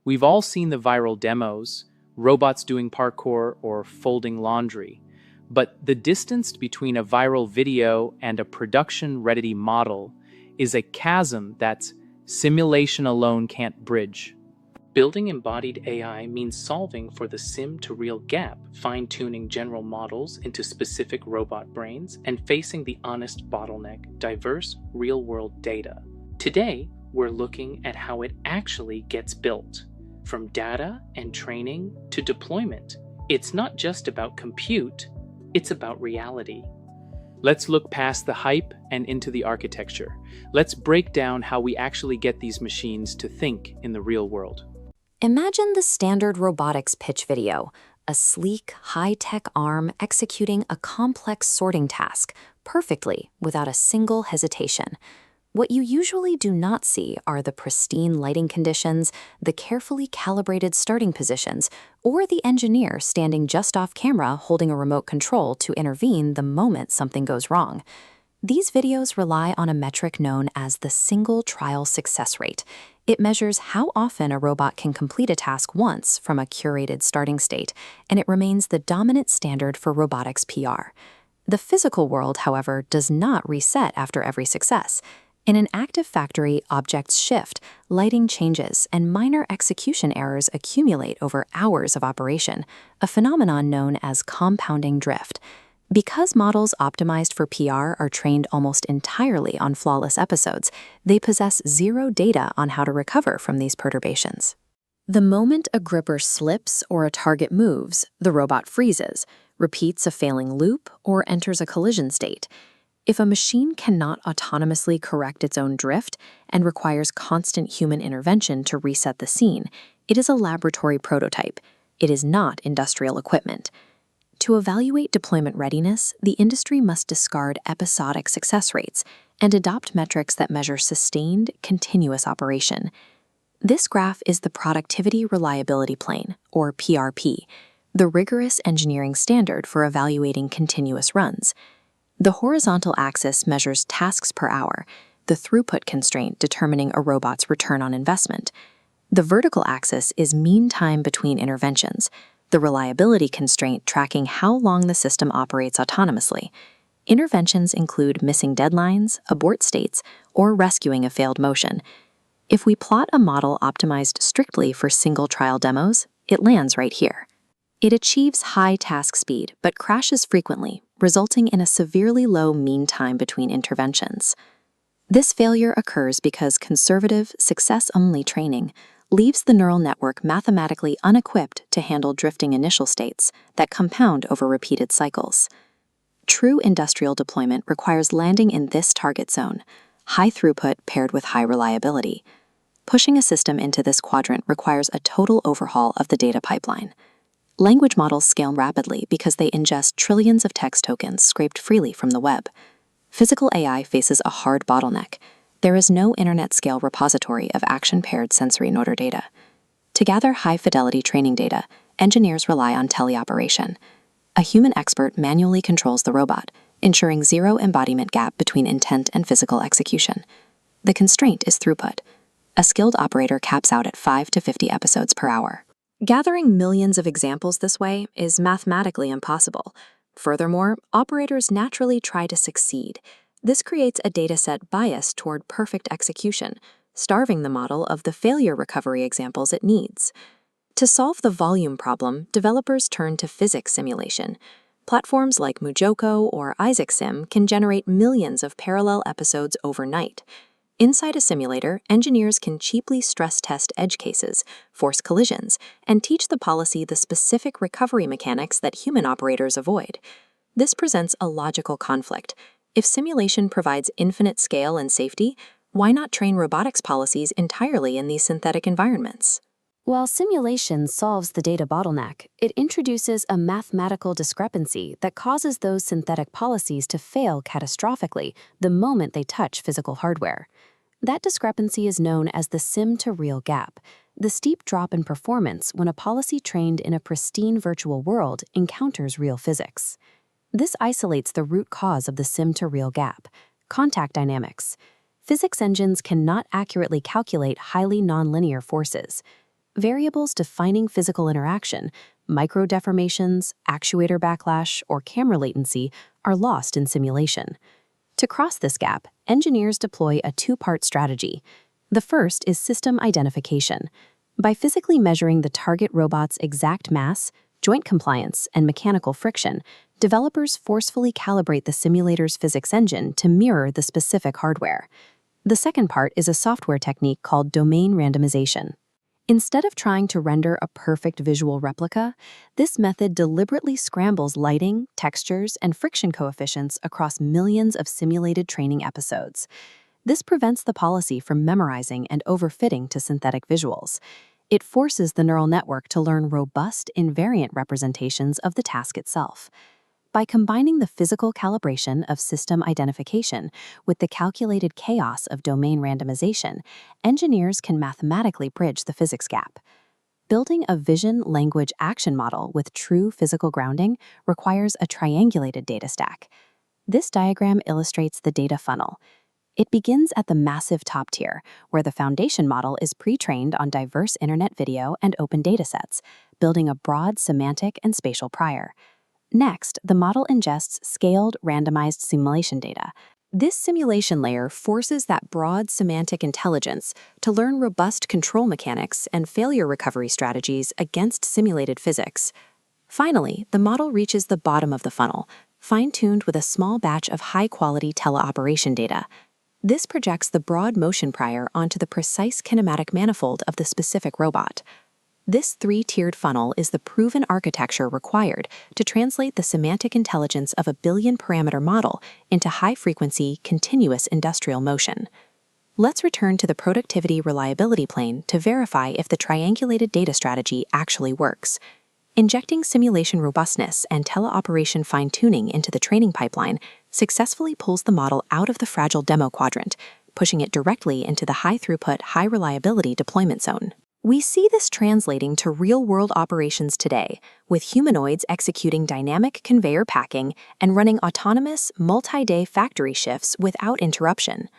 We've all seen the viral demos, robots doing parkour or folding laundry. But the distance between a viral video and a production-ready model is a chasm that simulation alone can't bridge. Building embodied AI means solving for the sim-to-real gap, fine-tuning general models into specific robot brains, and facing the honest bottleneck, diverse real-world data. Today, we're looking at how it actually gets built. From data and training to deployment, it's not just about compute, it's about reality. Let's look past the hype and into the architecture. Let's break down how we actually get these machines to think in the real world. Imagine the standard robotics pitch video, a sleek, high-tech arm executing a complex sorting task perfectly without a single hesitation. What you usually do not see are the pristine lighting conditions, the carefully calibrated starting positions, or the engineer standing just off camera holding a remote control to intervene the moment something goes wrong. These videos rely on a metric known as the single trial success rate. It measures how often a robot can complete a task once from a curated starting state, and it remains the dominant standard for robotics PR. The physical world, however, does not reset after every success. In an active factory, objects shift, lighting changes, and minor execution errors accumulate over hours of operation, a phenomenon known as compounding drift. Because models optimized for PR are trained almost entirely on flawless episodes, they possess zero data on how to recover from these perturbations. The moment a gripper slips or a target moves, the robot freezes, repeats a failing loop, or enters a collision state. If a machine cannot autonomously correct its own drift and requires constant human intervention to reset the scene, it is a laboratory prototype. It is not industrial equipment. To evaluate deployment readiness, the industry must discard episodic success rates and adopt metrics that measure sustained, continuous operation. This graph is the Productivity Reliability Plane, or PRP, the rigorous engineering standard for evaluating continuous runs. The horizontal axis measures tasks per hour, the throughput constraint determining a robot's return on investment. The vertical axis is mean time between interventions, the reliability constraint tracking how long the system operates autonomously. Interventions include missing deadlines, abort states, or rescuing a failed motion. If we plot a model optimized strictly for single trial demos, it lands right here. It achieves high task speed, but crashes frequently, resulting in a severely low mean time between interventions. This failure occurs because conservative, success-only training leaves the neural network mathematically unequipped to handle drifting initial states that compound over repeated cycles. True industrial deployment requires landing in this target zone, high throughput paired with high reliability. Pushing a system into this quadrant requires a total overhaul of the data pipeline. Language models scale rapidly because they ingest trillions of text tokens scraped freely from the web. Physical AI faces a hard bottleneck. There is no internet-scale repository of action-paired sensory motor data. To gather high-fidelity training data, engineers rely on teleoperation. A human expert manually controls the robot, ensuring zero embodiment gap between intent and physical execution. The constraint is throughput. A skilled operator caps out at 5 to 50 episodes per hour. Gathering millions of examples this way is mathematically impossible. Furthermore, operators naturally try to succeed. This creates a dataset biased toward perfect execution, starving the model of the failure recovery examples it needs. To solve the volume problem, developers turn to physics simulation. Platforms like Mujoko or IsaacSim can generate millions of parallel episodes overnight. Inside a simulator, engineers can cheaply stress test edge cases, force collisions, and teach the policy the specific recovery mechanics that human operators avoid. This presents a logical conflict. If simulation provides infinite scale and safety, why not train robotics policies entirely in these synthetic environments? While simulation solves the data bottleneck, it introduces a mathematical discrepancy that causes those synthetic policies to fail catastrophically the moment they touch physical hardware. That discrepancy is known as the sim-to-real gap, the steep drop in performance when a policy trained in a pristine virtual world encounters real physics. This isolates the root cause of the sim-to-real gap, contact dynamics. Physics engines cannot accurately calculate highly nonlinear forces. variables defining physical interaction, microdeformations, actuator backlash, or camera latency, are lost in simulation. To cross this gap, engineers deploy a two-part strategy. The first is system identification. By physically measuring the target robot's exact mass, joint compliance, and mechanical friction, developers forcefully calibrate the simulator's physics engine to mirror the specific hardware. The second part is a software technique called domain randomization. Instead of trying to render a perfect visual replica, this method deliberately scrambles lighting, textures, and friction coefficients across millions of simulated training episodes. This prevents the policy from memorizing and overfitting to synthetic visuals. It forces the neural network to learn robust, invariant representations of the task itself. By combining the physical calibration of system identification with the calculated chaos of domain randomization, engineers can mathematically bridge the physics gap. Building a vision-language-action model with true physical grounding requires a triangulated data stack. This diagram illustrates the data funnel. It begins at the massive top tier, where the foundation model is pre-trained on diverse internet video and open datasets, building a broad semantic and spatial prior. Next, the model ingests scaled, randomized simulation data. This simulation layer forces that broad semantic intelligence to learn robust control mechanics and failure recovery strategies against simulated physics. Finally, the model reaches the bottom of the funnel, fine-tuned with a small batch of high-quality teleoperation data. This projects the broad motion prior onto the precise kinematic manifold of the specific robot. This three-tiered funnel is the proven architecture required to translate the semantic intelligence of a billion-parameter model into high-frequency, continuous industrial motion. Let's return to the productivity reliability plane to verify if the triangulated data strategy actually works. Injecting simulation robustness and teleoperation fine-tuning into the training pipeline successfully pulls the model out of the fragile demo quadrant, pushing it directly into the high-throughput, high-reliability deployment zone. We see this translating to real-world operations today, with humanoids executing dynamic conveyor packing and running autonomous, multi-day factory shifts without interruption.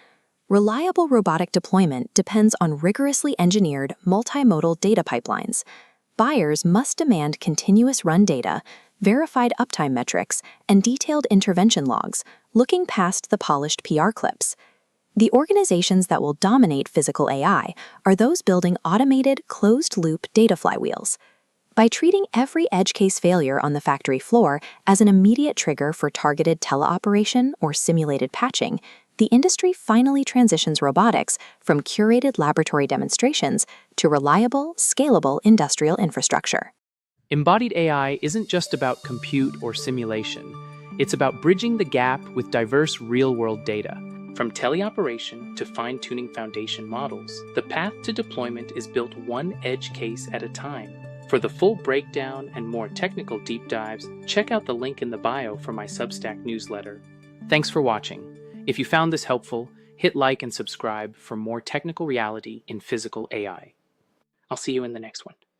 Reliable robotic deployment depends on rigorously engineered, multimodal data pipelines. Buyers must demand continuous run data, verified uptime metrics, and detailed intervention logs, looking past the polished PR clips. The organizations that will dominate physical AI are those building automated, closed-loop data flywheels. By treating every edge case failure on the factory floor as an immediate trigger for targeted teleoperation or simulated patching, the industry finally transitions robotics from curated laboratory demonstrations to reliable, scalable industrial infrastructure. Embodied AI isn't just about compute or simulation. It's about bridging the gap with diverse real-world data. From teleoperation to fine-tuning foundation models, the path to deployment is built one edge case at a time. For the full breakdown and more technical deep dives, check out the link in the bio for my Substack newsletter. Thanks for watching. If you found this helpful, hit like and subscribe for more technical reality in physical AI. I'll see you in the next one.